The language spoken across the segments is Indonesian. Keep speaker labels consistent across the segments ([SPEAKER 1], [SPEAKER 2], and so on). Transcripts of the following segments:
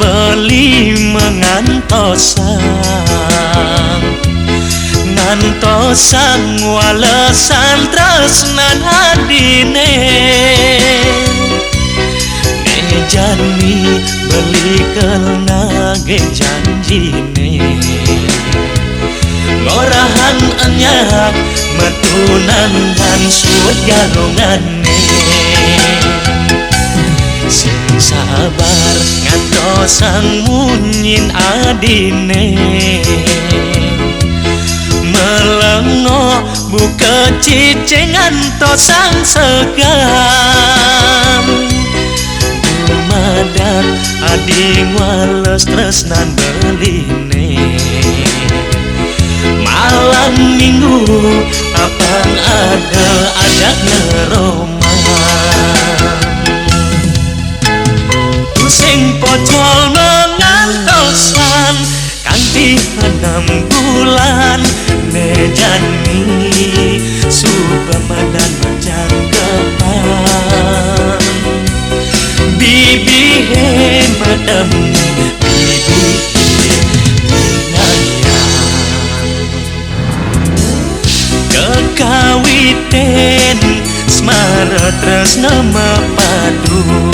[SPEAKER 1] beli mengantosan walesan tresnan adine jani beli kelna ge janjine ngorahan anyak metunan dan suut galungane sing sabar ngantosang munyin adine melengo buka cicing ngantosang segam dumadak adi wales tresnan beline malam minggu apang ada ajak ngeroma sing pocol mengantosan kanti 6 bulan nejani supamadan menjangkepan bibi he madam bibi kekawiten smara tresna mapadu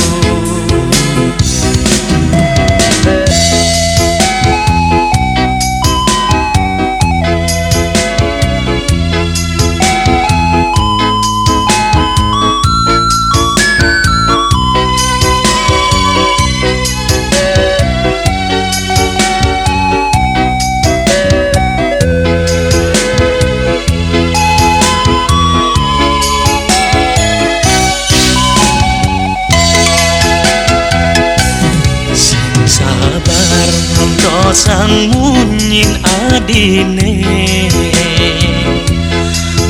[SPEAKER 1] sang munyin adine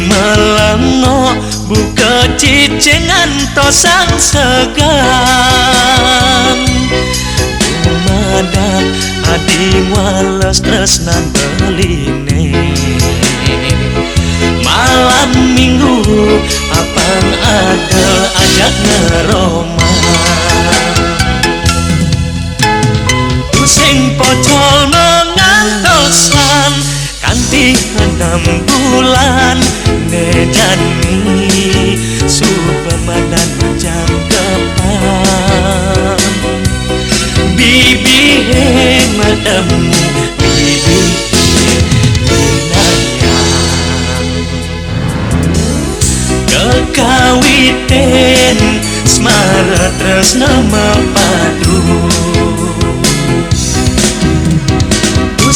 [SPEAKER 1] melengo buka cicing ngantosang segan dumadak adi wales tresnan beline malam minggu apang ada ajak ngeroma sing pocol mengantosan kanti 6 bulan nejani supamadan menjangkepan bibi he madam bibi inayang kekawiten smara tresna mapadu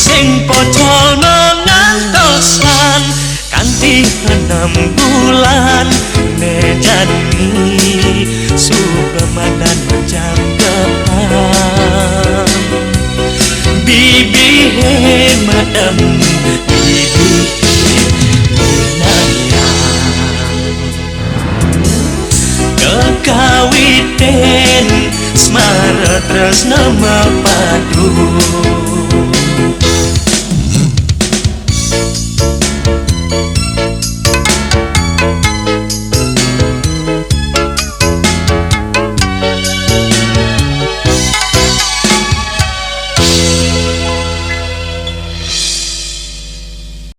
[SPEAKER 1] sing pocol mengantosan kanti 6 bulan nejani supamadan menjangkepan bibi he madam bibi inayang kekawiten smara tresna mapadu